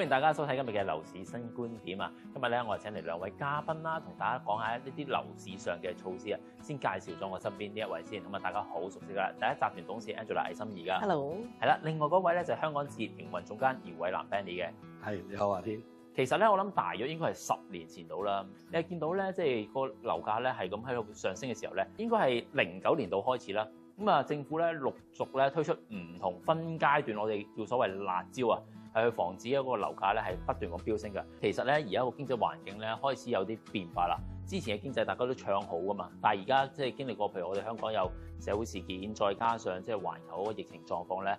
歡迎大家收睇今日嘅樓市新觀點啊！今日咧，我係請嚟兩位嘉賓啦，同大家講下呢啲樓市上嘅措施啊。先介紹咗我身邊呢一位先，咁啊大家好熟悉噶啦，第一集團董事 Angela 魏心怡噶。Hello。係啦，另外嗰位咧就係香港置業營運總監姚偉南 Benny 嘅。係，你好啊，天。其實咧，我諗大約應該係10年前到啦。你係見到咧，即係個樓價咧係咁喺度上升嘅時候咧，應該係09年度開始啦。咁啊，政府咧陸續咧推出唔同分階段，我哋叫所謂辣招啊，係去防止一個樓價咧係不斷咁飆升嘅。其實咧，而家個經濟環境咧開始有啲變化啦。之前嘅經濟大家都唱好噶嘛，但係而家即係經歷過，譬如我哋香港有社會事件，再加上即係環球嗰個疫情狀況咧，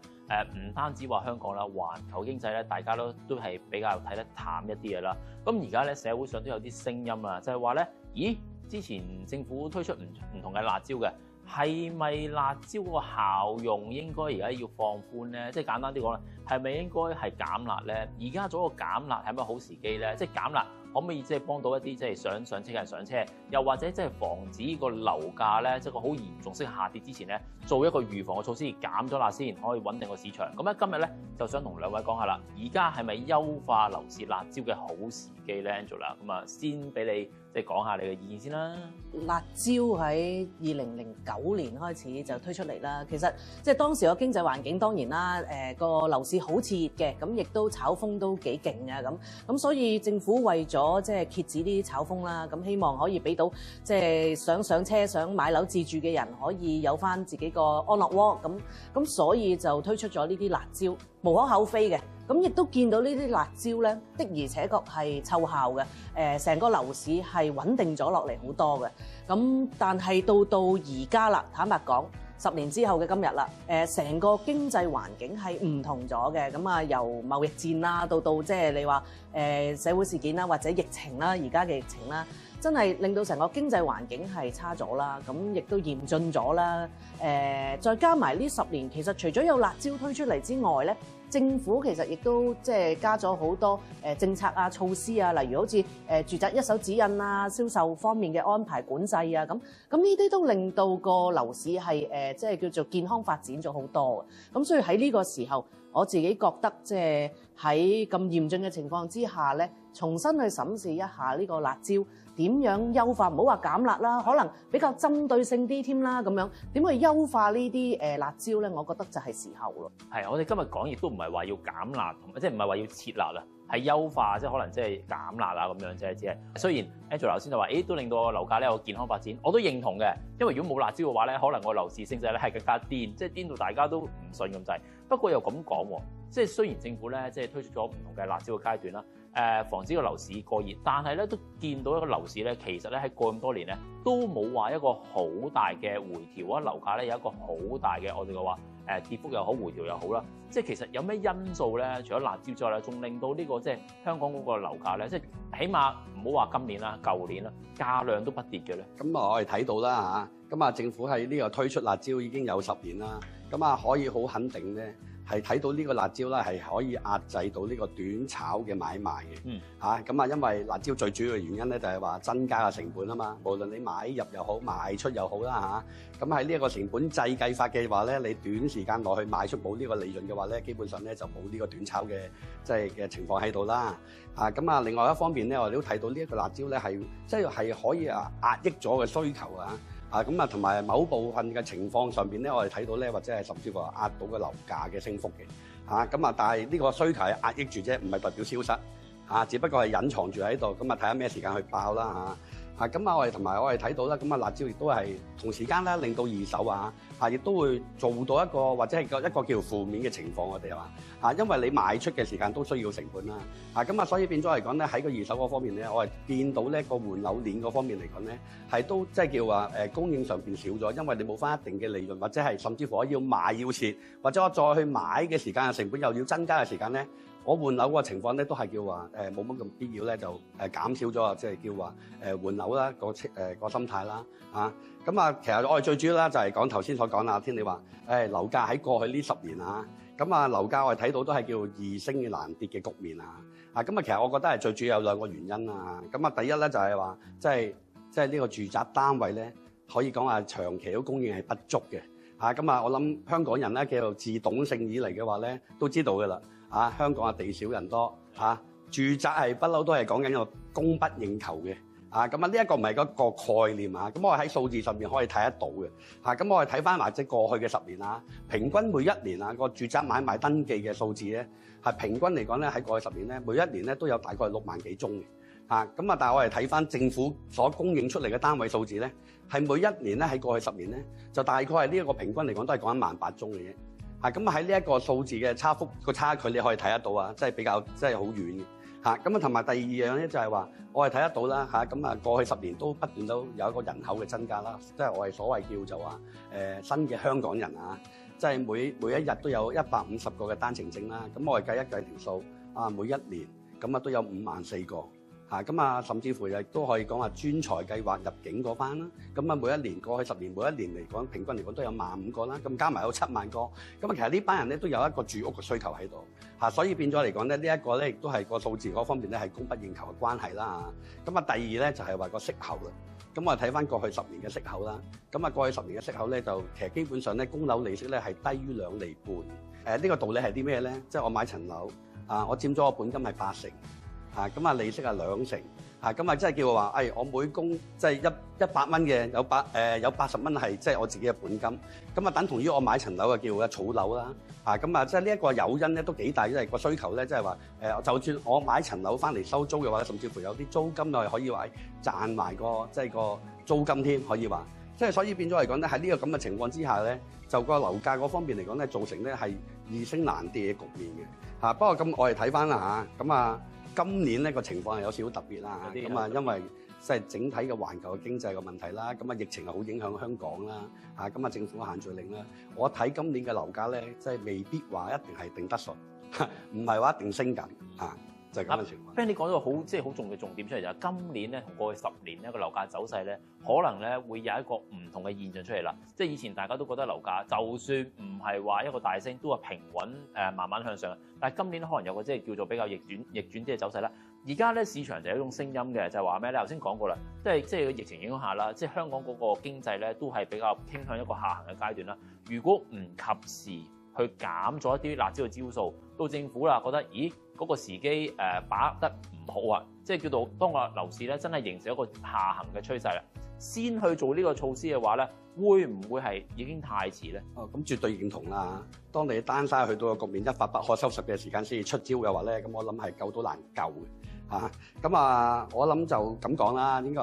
唔單止話香港啦，環球經濟咧，大家都係比較睇得淡一啲嘅啦。咁而家咧社會上都有啲聲音啊，就係話咧，咦，之前政府推出唔同嘅辣招嘅。係咪辣招個效用應該而家要放寬咧？即係簡單啲講啦，係咪應該係減辣咧？而家做個減辣係咪好時機咧？即係減辣可唔可以即係幫到一啲即係想上車嘅人上車，又或者即係防止個樓價咧即係個好嚴重式下跌之前咧，做一個預防嘅措施，減咗辣先，可以穩定個市場。咁咧今日咧就想同兩位講下啦，而家係咪優化樓市辣招嘅好時機咧 ，Angela？咁啊，先俾你即係講下你嘅意見先啦。辣招喺2009年開始就推出嚟啦。其實即係當時個經濟環境當然啦，個樓市好熾熱嘅，咁亦都炒風都幾勁嘅咁所以政府為咗即係遏止呢啲炒風啦，咁希望可以俾到即係想上車、想買樓自住嘅人可以有返自己個安樂窩咁所以就推出咗呢啲辣招，無可厚非嘅。咁亦都見到呢啲辣招咧，的而且確係奏效嘅。成個樓市係穩定咗落嚟好多嘅。咁但係到而家啦，坦白講，10年之後嘅今日啦，成個經濟環境係唔同咗嘅。咁啊，由貿易戰啦，到即係你話社會事件啦，或者疫情啦，而家嘅疫情啦，真係令到成個經濟環境係差咗啦。咁亦都嚴峻咗啦。再加埋呢10年，其實除咗有辣招推出嚟之外咧，政府其實亦都即係加咗好多政策啊、措施啊，例如好似住宅一手指引啊、銷售方面嘅安排管制啊，咁呢啲都令到個樓市係即係叫做健康發展咗好多嘅。咁所以喺呢個時候，我自己覺得即係喺咁嚴峻嘅情況之下咧，重新去審視一下呢個辣招點樣優化，唔好話減辣啦，可能比較針對性啲添啦，咁樣點去優化呢啲辣招咧？我覺得就係時候咯。係，我哋今日講亦都唔係話要減辣，即係唔係話要撤辣啊，係優化，即係可能即係減辣啊咁樣啫，只係。雖然 Angela 頭先就話，都令到個樓價咧有健康發展，我都認同嘅。因為如果冇辣招嘅話咧，可能個樓市升勢咧係更加癲，即係癲到大家都唔信咁滯。不過又咁講喎，即係雖然政府咧即係推出咗唔同嘅辣招嘅階段啦。防止個樓市過熱，但係咧都見到一個樓市咧，其實咧喺過咁多年咧都冇話一個好大嘅回調啊，樓價咧有一個好大嘅我哋嘅話跌幅又好，回調又好啦。即係其實有咩因素咧？除咗辣招之外咧，仲令到呢個即係香港嗰個樓價咧，即係起碼唔好話今年啦、舊年啦，價量都不跌嘅咧。咁我哋睇到啦嚇，咁政府喺呢個推出辣招已經有10年啦，咁可以好肯定咧。係睇到呢個辣招咧，係可以壓制到呢個短炒嘅買賣嘅。咁因為辣招最主要嘅原因咧，就係話增加嘅成本啊嘛。無論你買入又好，賣出又好啦嚇。咁喺呢一個成本制計法嘅話咧，你短時間內去賣出冇呢個利潤嘅話咧，基本上咧就冇呢個短炒嘅即係嘅情況喺度啦。另外一方面咧，我哋都睇到呢一個辣招咧係即係可以壓抑咗嘅需求啊。同埋某部分嘅情況上邊咧，我哋睇到咧，或者係甚至乎壓到個樓價嘅升幅嘅。但係呢個需求係壓抑住啫，唔係代表消失。只不過係隱藏住喺度。睇下咩時間去爆啦。我哋睇到啦，辣招亦都係同時間咧，令到二手亦都會做到一個或者係一個叫負面嘅情況，我哋話因為你賣出嘅時間都需要成本啦。所以變咗嚟講咧，喺個二手嗰方面咧，我係見到咧個換樓鏈嗰方面嚟講咧，係都即係叫話供應上邊少咗，因為你冇翻一定嘅利潤，或者係甚至乎我要賣要蝕，或者我再去買嘅時間嘅成本又要增加嘅時間咧。我換樓個情況咧，都係叫話冇乜咁必要咧，就減少咗即係叫話換樓啦個心態啦其實我哋最主要啦就係講頭先所講啦，天你話樓價喺過去呢10年樓價我哋睇到都係叫易升難跌嘅局面其實我覺得係最主要有2個原因第一咧就係話即係呢個住宅單位咧，可以講話長期嘅供應係不足嘅我諗香港人咧叫做自懂性以嚟嘅話咧，都知道㗎啦。香港地少人多住宅係不嬲都係講緊個供不應求嘅。咁呢一個唔係一個概念啊，咁我喺數字上面可以睇得到嘅。咁我哋睇翻埋即係過去嘅10年啊，平均每一年個住宅買賣登記嘅數字咧，係平均嚟講咧喺過去10年咧，每一年咧都有大概6萬幾宗嘅。但係我哋睇翻政府所供應出嚟嘅單位數字咧，係每一年咧喺過去10年咧，就大概係呢一個平均嚟講都係講18000宗嘅啫。咁喺呢一個數字嘅差距，你可以睇得到啊，即係比較即係好遠嘅。咁同埋第二樣咧就係話，我哋睇得到啦咁過去10年都不斷都有一個人口嘅增加啦，即係我哋所謂叫做話新嘅香港人即係每一日都有150個嘅單程證啦。咁我哋計一計條數每一年咁都有54000個。甚至乎亦都可以講話專才計劃入境嗰班啦。咁每一年過去10年，每一年嚟講平均嚟講都有15000個啦。咁加埋有7萬個。咁其實呢班人咧都有一個住屋嘅需求喺度所以變咗嚟講咧，呢一個咧亦都係個數字嗰方面咧係供不應求嘅關係啦咁第二咧就係話個息口啦。咁我哋睇翻過去10年嘅息口啦。咁過去10年嘅息口咧就其實基本上咧供樓利息咧係低於2厘半。呢個道理係啲咩咧？即係我買層樓我佔咗我本金係80%。利息係2成，即係叫話，我每供即係100蚊嘅，有80蚊係即係我自己嘅本金，等同於我買層樓嘅叫儲樓啦，即係呢一個誘因咧都幾大，因為個需求咧即係話，就算我買層樓翻嚟收租嘅話，甚至乎有啲租金又係可以話賺埋個租金添，可以話，即係所以變咗嚟講咧，喺呢個咁嘅情況之下咧，就個樓價嗰方面嚟講咧，造成咧係易升難跌嘅局面嘅，不過咁我哋睇翻啦今年呢個情況係有少少特別啦，因為即係整體嘅環球嘅經濟嘅問題啦，疫情係好影響香港啦，政府限聚令啦，我睇今年嘅樓價咧，即係未必話一定係定得順，唔係話一定升緊就係咁嘅情況。Ben，你講咗好重嘅重點出嚟就係今年咧同過去10年咧個樓價走勢咧，可能咧會有一個唔同嘅現象出嚟啦。即係以前大家都覺得樓價就算唔係話一個大升，都係平穩慢慢向上。但係今年可能有個即係叫做比較逆轉啲嘅走勢啦。而家咧市場就有一種聲音嘅，就係話咩咧？頭先講過啦，即係個疫情影響下啦，即係香港嗰個經濟咧都係比較傾向一個下行嘅階段啦。如果唔及時去減咗一啲辣椒嘅招數，到政府啦覺得，咦嗰個時機把握得唔好啊，即係叫做當個樓市咧真係形成一個下行嘅趨勢啦，先去做呢個措施嘅話咧，會唔會係已經太遲咧？咁絕對認同啦。當你單晒去到個局面一發不可收拾嘅時間先至出招嘅話咧，咁我諗係救都難救嘅我諗就咁講啦，應該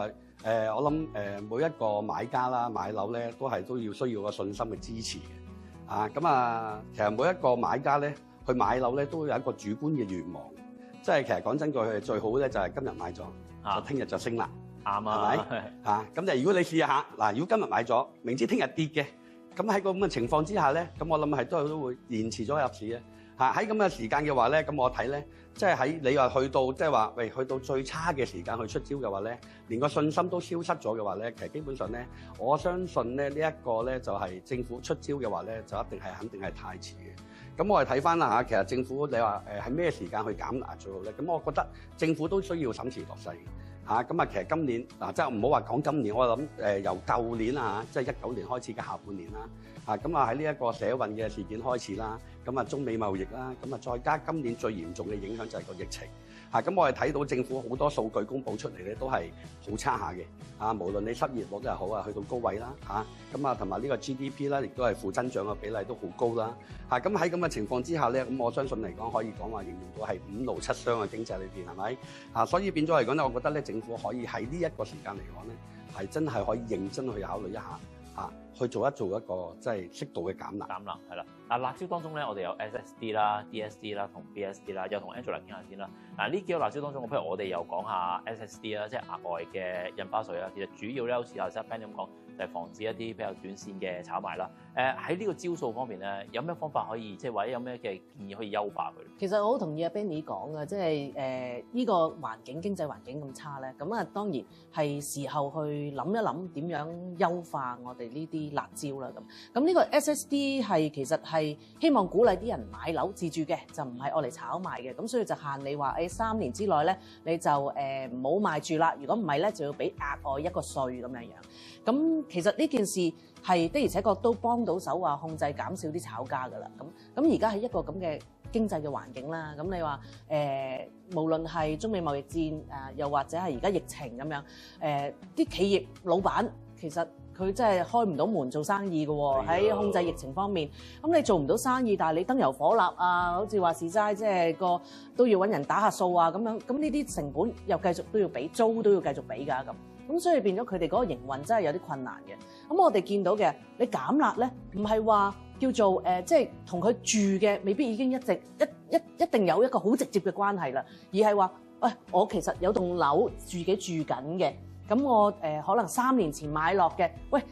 我諗每一個買家啦買樓咧都要需要個信心嘅支持嘅其實每一個買家咧去買樓咧都有一個主觀嘅願望，即係其實講真句，最好咧就係今日買咗，就聽日就升啦，啱係咪？咁就如果你試下嗱，如果今日買咗，明知聽日跌嘅，咁喺個咁嘅情況之下咧，咁我諗係都會延遲咗入市嘅。喺咁嘅時間嘅話咧，咁我睇咧，即係喺你話去到即係話，去到最差嘅時間去出招嘅話咧，連個信心都消失咗嘅話咧，其實基本上咧，我相信咧呢一個咧就係政府出招嘅話咧，就一定係肯定係太遲嘅。咁我哋睇翻啦其實政府你話係咩時間去減壓最好咧？咁我覺得政府都需要審時度勢。其實今年即係唔好話講今年，我諗由舊年即係19年開始嘅下半年啦，喺呢一個社運嘅事件開始啦，中美貿易啦，再加今年最嚴重嘅影響就係個疫情，咁我哋睇到政府好多數據公佈出嚟咧都係好差下嘅，無論你失業率都係好去到高位啦，同埋呢個 GDP 啦，亦都係負增長嘅比例都好高啦，咁喺咁嘅情況之下咧，咁我相信嚟講可以講話形容到係5勞7傷嘅經濟裏邊係咪？所以變咗嚟講咧，我覺得咧政府可以喺呢一個時間嚟講咧，係真係可以認真去考慮一下，去做一個即係適度嘅減壓。減辣係啦，辣椒當中咧，我哋有 SSD 啦、DSD 啦同 BSD 啦，又同 Angela 傾下先啦。呢幾個辣椒當中，不如我哋又講下 SSD 啦，即係額外嘅印花稅啦。其實主要咧，好似頭先 Ben 咁講，就係防止一啲比較短線嘅炒賣啦。喺呢個招數方面咧，有咩方法可以即係或者有咩嘅建議可以優化佢？其實我好同意阿 Benny 講嘅，即係呢個經濟環境咁差咧，咁當然係時候去諗一諗點樣優化我哋呢啲辣椒啦咁。咁呢個 SSD 係其實係係希望鼓勵啲人買樓自住嘅，就唔係愛嚟炒賣嘅。咁所以就限你話3年之內咧，你就唔好賣住啦。如果唔係咧，就要俾額外一個稅咁樣樣。咁其實呢件事係的而且確都幫到手話控制減少啲炒家㗎啦。咁而家係一個咁嘅經濟嘅環境啦。咁你話無論係中美貿易戰又或者係而家疫情咁樣，啲企業老闆其實佢真係開唔到門做生意嘅喎，喺控制疫情方面。咁你做唔到生意，但係你燈油火蠟啊，好似話是齋，即係個都要揾人打下數啊咁樣。咁呢啲成本又繼續都要俾，租都要繼續俾㗎咁。咁所以變咗佢哋嗰個營運真係有啲困難嘅。咁我哋見到嘅，你減辣咧，唔係話叫做即係同佢住嘅未必已經一定有一個好直接嘅關係啦，而係話，我其實有棟樓自己住緊嘅，咁我可能3年前買落嘅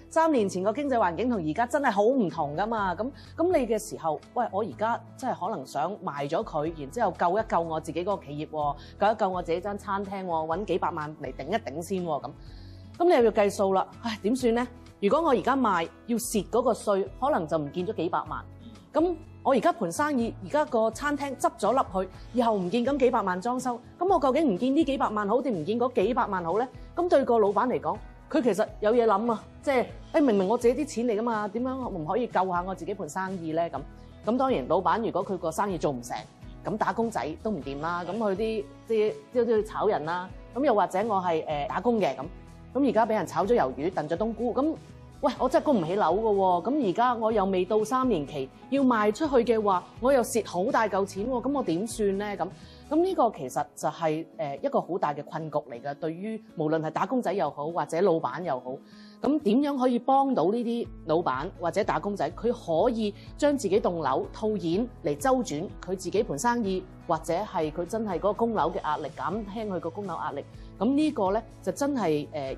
，3年前個經濟環境同而家真係好唔同噶嘛，咁你嘅時候，我而家真係可能想賣咗佢，然之後救一救我自己嗰個企業，救一救我自己間餐廳，揾幾百萬嚟頂一頂先咁你又要計數啦，點算咧？如果我而家賣要蝕嗰個稅，可能就唔見咗幾百萬。咁我而家盤生意，而家個餐廳執咗笠去，以後唔見咁幾百萬裝修，咁我究竟唔見呢幾百萬好定唔見嗰幾百萬好咧？咁對個老闆嚟講，佢其實有嘢諗啊，即係明明我自己啲錢嚟噶嘛，點樣唔可以救下我自己盤生意咧？咁當然老闆如果佢個生意做唔成，咁打工仔都唔掂啦，咁佢啲都要炒人啦。咁又或者我係打工嘅咁而家俾人炒咗魷魚，燉咗冬菇，咁我真係供唔起樓嘅喎。咁而家我又未到3年期，要賣出去嘅話，我又蝕好大嚿錢喎。咁我點算咧？咁呢個其實就係一個好大嘅困局嚟嘅。對於無論係打工仔又好，或者老闆又好，咁點樣可以幫到呢啲老闆或者打工仔？佢可以將自己棟樓套現嚟周轉佢自己盤生意，或者係佢真係嗰個供樓嘅壓力，減輕佢個供樓壓力。咁呢個咧就真係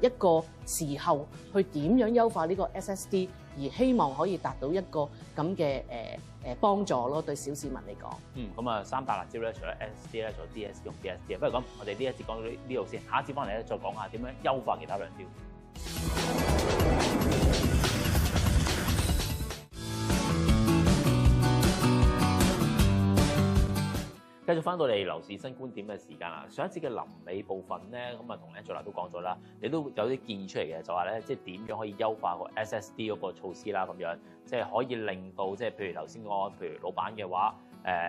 一個時候去點樣優化呢個 SSD， 而希望可以達到一個咁嘅幫助咯，對小市民嚟講。咁啊，3大辣椒咧，除咗 SSD 咧，仲有 DSD 同 BSD。不如咁，我哋呢一節講到呢度先，下一節翻嚟咧再講下點樣優化其他兩招。繼續翻到嚟樓市新觀點嘅時間啦，上一節嘅臨尾部分咧，咁啊同 Angela 都講咗啦，你都有啲建議出嚟嘅，就話咧，即係點樣可以優化個 SSD 嗰個措施啦，咁樣即係可以令到即係譬如頭先講，譬如老闆嘅話，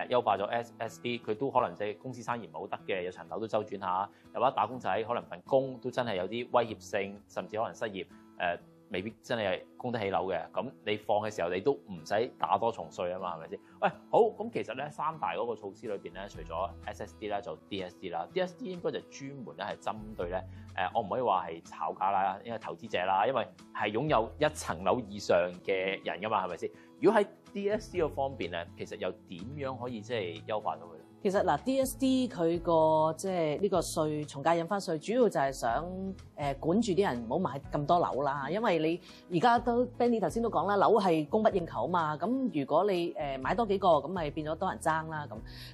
優化咗 SSD， 佢都可能即係公司生意唔係好得嘅，有層樓都周轉下，又或者打工仔可能份工都真係有啲威脅性，甚至可能失業，未必真係供得起樓嘅，咁你放嘅時候你都唔使打多重稅啊嘛，係咪先？好，咁其實咧3大嗰個措施裏邊咧，除咗 SSD 咧，就 DSD 啦。DSD 應該就專門咧係針對咧，我唔可以話係炒家啦，因為投資者啦，因為係擁有1層樓以上嘅人噶嘛，係咪先？如果喺 DSD 嗰方面咧，其實又點樣可以即係優化到佢咧？其實嗱 DSD 佢個即係呢個稅從價印花稅，主要就係想管住啲人唔好買咁多樓啦，因為你而家都 Benny 頭先都講啦，樓係供不應求啊嘛，咁如果你買多幾個，咁咪變咗多人爭啦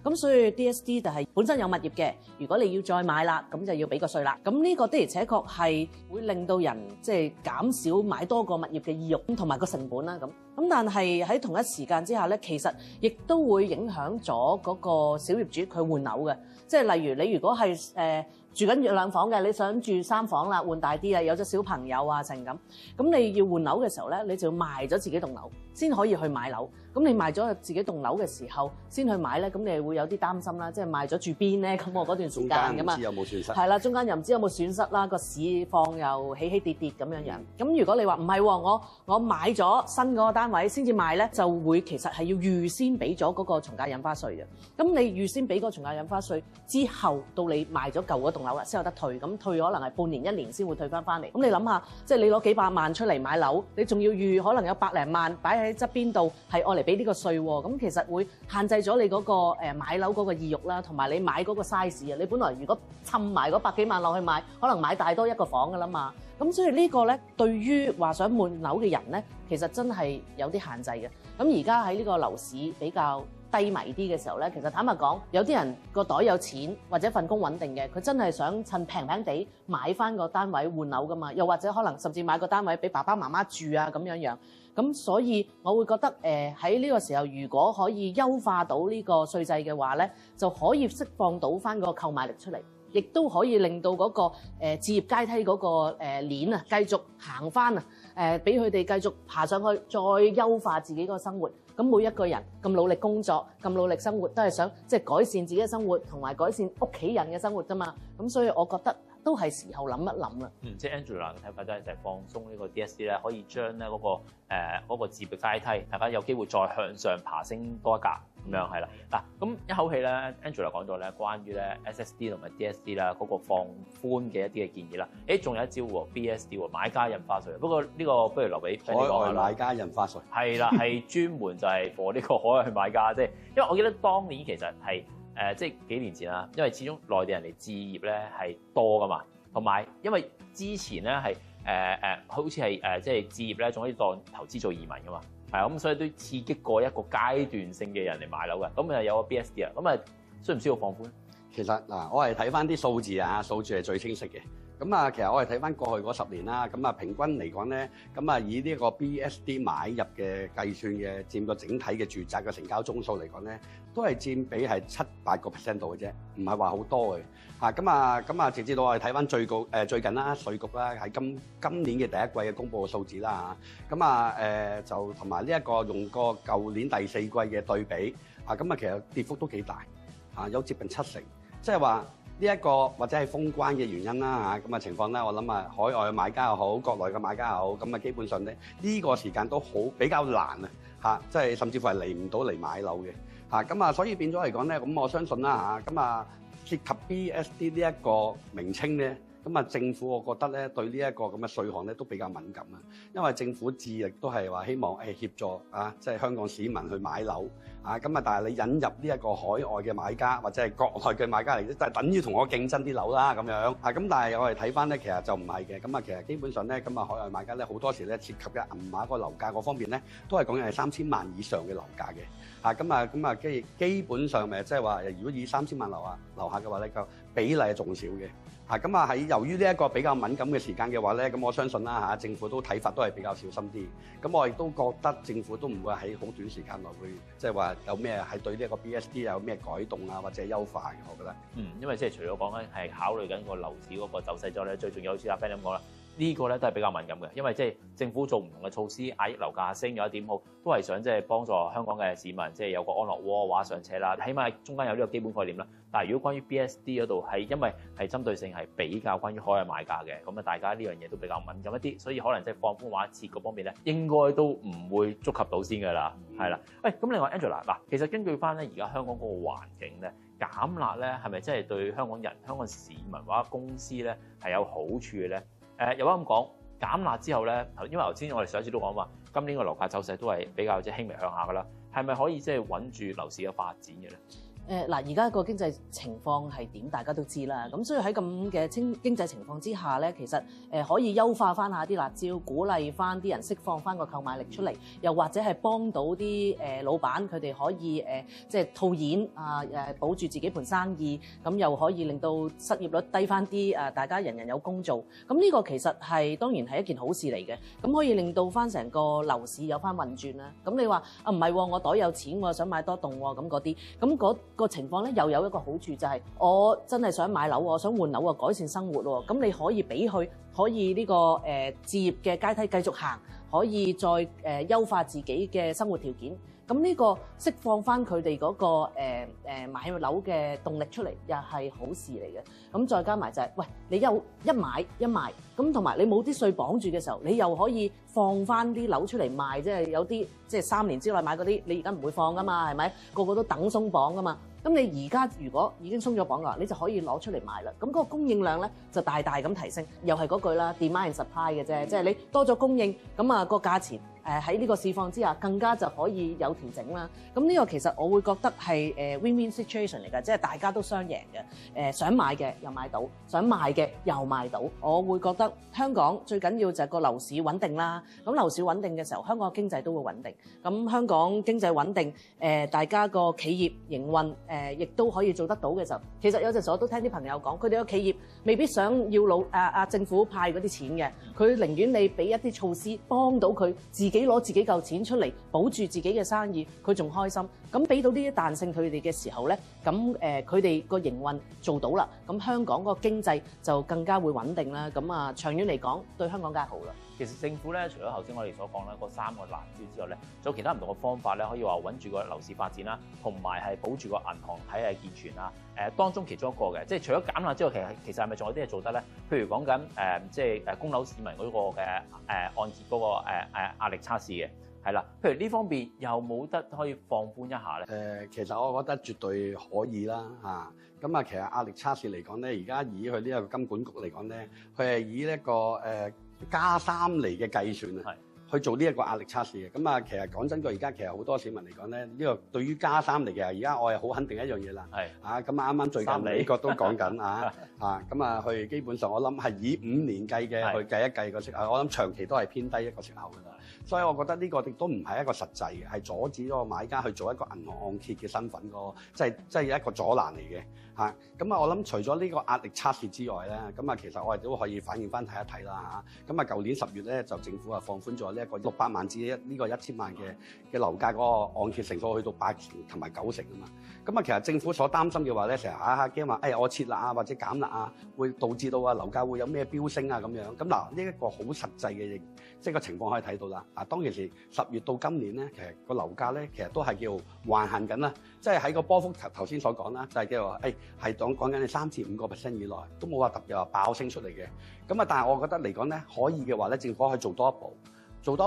咁所以 DSD 就係本身有物業嘅，如果你要再買啦，咁就要俾個稅啦。咁呢個的而且確係會令到人即係減少買多個物業嘅意欲同埋個成本啦咁但係喺同一時間之下咧，其實亦都會影響咗嗰個小業主佢換樓嘅，即係例如你如果係住緊2房嘅，你想住3房啦，換大啲啊，有咗小朋友啊，成咁你要換樓嘅時候咧，你就要賣咗自己棟樓先可以去買樓。咁你賣咗自己棟樓嘅時候先去買咧，咁你會有啲擔心啦，即係賣咗住邊咧？咁我嗰段時間㗎嘛，中間唔知有冇損失？係啦，中間又唔知有冇損失啦，個市況又起起跌跌咁樣樣。咁如果你話唔係喎，我買咗新嗰個單位先至賣咧，就會其實係要預先俾咗嗰個從價印花稅嘅。咁你預先俾個從價印花稅之後，到你賣咗舊嗰棟樓啦，先有得退。咁退可能係半年1年先會退翻嚟。咁你諗下，即係你攞幾百萬出嚟買樓，你仲要預可能有100零萬擺喺側邊度，係愛嚟俾呢個稅喎。咁其實會限制咗你嗰個買樓嗰個意欲啦，同埋你買嗰個 size 啊。你本來如果冚埋嗰100幾萬落去買，可能買大多一個房㗎啦嘛。咁所以呢個咧，對於話想換樓嘅人咧，其實真係有啲限制嘅。咁而家喺呢個樓市比較低低迷啲嘅時候咧，其實坦白講，有啲人個袋有錢或者份工穩定嘅，佢真係想趁平平地買翻個單位換樓噶嘛，又或者可能甚至買個單位俾爸爸媽媽住啊咁樣樣。咁所以我會覺得喺呢個時候，如果可以優化到呢個稅制嘅話咧，就可以釋放到翻個購買力出嚟，亦都可以令到嗰個置業階梯嗰個鏈啊繼續行翻啊，俾佢哋繼續爬上去，再優化自己嗰個生活。咁每一個人咁努力工作、咁努力生活，都係想即係改善自己嘅生活同埋改善屋企人嘅生活啫嘛。咁所以我覺得都係時候諗一諗啦。即係 Angela 嘅睇法就係放鬆呢個 DSD 咧，可以將咧嗰個置業階梯，大家有機會再向上爬升多一格咁樣係啦。嗱，咁一口氣咧 ，Angela 講咗咧關於咧 SSD 同埋 DSD 啦嗰個放寬嘅一啲嘅建議啦。仲有一招喎 BSD 喎，買家印花稅。不過呢個不如留俾 Fanny 講下啦。海外買家印花稅係啦，係專門就係 for 呢個海外買家，即係因為我記得當年其實係即係幾年前啦，因為始終內地人嚟置業咧係多噶嘛，同埋因為之前咧係好似係即係置業咧仲可以當投資做移民噶嘛，係咁，所以都刺激過一個階段性嘅人嚟買樓嘅，咁啊有個 BSD 啊，咁啊需唔需要放寬？其實嗱，我係睇翻啲數字啊，數字係最清晰嘅。咁啊，其實我係睇翻過去嗰10年啦，咁啊平均嚟講咧，咁啊以呢個 BSD 買入嘅計算嘅佔個整體嘅住宅嘅成交宗數嚟講咧，都係佔比係7-8% 度嘅啫，唔係話好多嘅嚇。咁啊，直至到我哋睇翻最近啦，稅局啦喺今年嘅第一季嘅公佈嘅數字啦嚇。咁啊就同埋呢一個用個舊年第4季嘅對比嚇，咁啊其實跌幅都幾大嚇，有接近70%，即係話。呢一個或者係封關嘅原因啦嚇，咁啊情況咧，我諗啊海外嘅買家又好，國內嘅買家又好，咁啊基本上咧呢個時間都比較難啊嚇，即係甚至乎係嚟唔到嚟買樓嘅嚇，咁啊所以變咗嚟講咧，咁我相信啦嚇，咁啊涉及 BSD 呢一個名稱咧。咁啊，政府我覺得咧對呢一個咁嘅稅項咧都比較敏感啊，因為政府致力都係話希望協助啊，即係香港市民去買樓啊。咁啊，但係你引入呢一個海外嘅買家或者係國內嘅買家嚟，即係等於同我競爭啲樓啦咁樣啊。咁但係我哋睇翻咧，其實就唔係嘅。咁啊，其實基本上咧，咁啊海外買家咧好多時咧涉及嘅銀碼個樓價嗰方面咧，都係講緊係3000萬以上嘅樓價嘅。咁啊，基本上咪即係話，如果以3000萬樓下嘅話咧，個比例係仲少嘅。咁啊喺由於呢一個比較敏感嘅時間嘅話咧，咁我相信啦嚇，政府都睇法都係比較小心啲。咁我亦都覺得政府都唔會喺好短時間內會即係話有咩係對呢一個 BSD 有咩改動啊或者優化嘅，我覺得。因為即係除咗講緊係考慮緊個樓市嗰個走勢之外咧，最重要好似阿 Ben 咁講啦。呢個咧都係比較敏感嘅，因為即係政府做唔同嘅措施壓抑樓價升有一點好，都係想即係幫助香港嘅市民即係有個安樂窩話上車啦，起碼中間有呢個基本概念啦。但係如果關於 BSD 嗰度係因為係針對性係比較關於海外買家嘅，咁啊大家呢樣嘢都比較敏感一啲，所以可能即係放寬話設嗰方面咧，應該都唔會觸及到先㗎啦，係啦。喂，咁另外 Angela 嗱，其實根據翻咧而家香港嗰個環境咧，減辣咧係咪真係對香港人、香港市民或者公司咧係有好處嘅咧？有話咁講，減辣之後咧，因為頭先我哋上一次都講話，今年個樓價走勢都係比較即係輕微向下㗎啦，係咪可以即係穩住樓市嘅發展嘅咧？而家個經濟情況係點，大家都知啦。咁所以喺咁嘅經濟情況之下咧，其實可以優化翻下啲辣椒，鼓勵翻啲人釋放翻個購買力出嚟，又或者係幫到啲老闆佢哋可以即係套現啊保住自己盤生意，咁又可以令到失業率低翻啲，大家人人有工做。咁呢個其實係當然係一件好事嚟嘅，咁可以令到翻成個樓市有翻運轉啦。咁你話唔係喎，我袋有錢，我想買多棟喎，咁嗰啲，咁個情況咧又有一個好處，就係我真係想買樓，我想換樓啊，改善生活喎。咁你可以俾佢可以呢個置業嘅階梯繼續行，可以再優化自己嘅生活條件。咁呢個釋放翻佢哋嗰個買樓嘅動力出嚟，又係好事嚟嘅。咁再加埋就係，喂，你有一買一賣，咁同埋你冇啲稅綁住嘅時候，你又可以放翻啲樓出嚟賣，即係有啲即係3年之內買嗰啲，你而家唔會放噶嘛，係咪？個個都等鬆綁噶嘛。咁你而家如果已經鬆咗綁嘅話，你就可以攞出嚟賣啦。咁嗰個供應量咧就大大咁提升，又係嗰句啦 ，demand and supply 嘅啫，即係你多咗供應，咁啊個價錢喺呢個市況之下更加就可以有調整啦。咁呢個其實我會覺得係win-win situation 嚟㗎，即係大家都雙贏嘅。想買嘅又買到，想賣嘅又賣到。我會覺得香港最緊要就係個樓市穩定啦。咁樓市穩定嘅時候，香港嘅經濟都會穩定。咁香港經濟穩定，大家個企業營運亦都可以做得到嘅時候，其實有陣時我都聽啲朋友講，佢哋個企業未必想要政府派嗰啲錢嘅，佢寧願你俾一啲措施幫到佢自己攞自己嚿錢出嚟保住自己嘅生意，佢仲開心。咁俾到呢啲彈性佢哋嘅時候咧，咁佢哋個營運做到啦，咁香港個經濟就更加會穩定啦。咁啊，長遠嚟講對香港梗係好啦。其實政府咧，除咗頭先我哋所講啦，嗰3個辣招之外咧，仲有其他唔同嘅方法咧，可以話穩住個樓市發展啦，同埋係保住個銀行體系健全啦。當中其中一個嘅，即係除咗減辣之外，其實係咪仲有啲嘢做得咧？譬如講緊即係供樓市民嗰個嘅按揭嗰個壓力測試嘅，係啦。譬如呢方面又冇得可以放寬一下咧？其實我覺得絕對可以啦嚇。咁其實壓力測試嚟講咧，而家以佢呢個金管局嚟講咧，佢係以呢個加3厘嘅計算啊，去做呢一個壓力測試嘅。咁其實講真句，而家其實好多市民嚟講咧，呢個對於加3厘嘅，而家我係好肯定一樣嘢啦。咁啱啱最近美國都講緊佢基本上我諗係以5年計嘅去計一計個息口，我諗長期都係偏低一個息口㗎啦。所以我覺得呢個亦都唔係一個實際嘅，係阻止咗個買家去做一個銀行按揭嘅身份個，即係一個阻攔嚟嘅嚇。我諗除咗呢個壓力測試之外咧，其實我哋都可以反映翻睇一睇啦嚇。舊年10月咧就政府放寬咗呢一個600萬至呢個1000萬嘅樓價嗰個按揭成數去到80%同埋90%啊嘛。其實政府所擔心嘅話咧，成日驚話我撤辣或者減辣會導致到樓價會有咩飆升咁樣。呢一個好實際嘅即係個情況可以睇到啦。當其時10月到今年咧，其實個樓價咧，其實都係叫橫行緊啦，即係喺個波幅頭先所講啦，就係叫做係講緊你3至5% 以內，都冇話特別話爆升出嚟嘅。但係我覺得嚟講咧，可以嘅話咧，政府可以做多一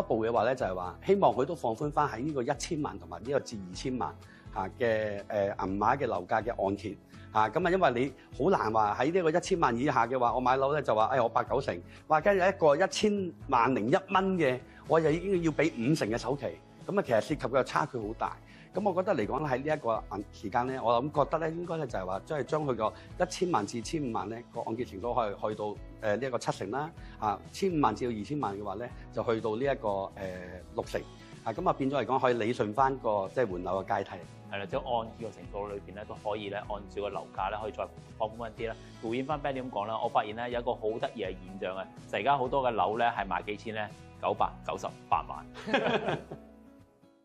步，嘅話咧，就係話希望佢都放寬翻喺呢個1000萬同埋呢個至2000萬嘅銀碼嘅樓價嘅按揭。因為你好難話喺呢個1000萬以下嘅話，我買樓咧就話我8、9成，話跟住一個1000萬零1蚊嘅，我就已經要俾5成嘅首期，其實涉及嘅差距好大。我覺得嚟講喺呢一個時間咧，我覺得咧應該咧就係話，即係將佢個1000萬至1500萬咧個按揭程度可以去到呢一個7成啦，1500萬至到2000萬嘅話咧就去到呢一個6成。變咗嚟講可以理順翻個即係換樓嘅階梯。係啦，即係按揭個程度裏邊咧都可以咧，按照個樓價咧可以再放寬一啲啦。回應翻 Benny 咁講啦，我發現咧有一個好得意嘅現象嘅，就而家好多嘅樓咧係賣幾錢咧？998萬。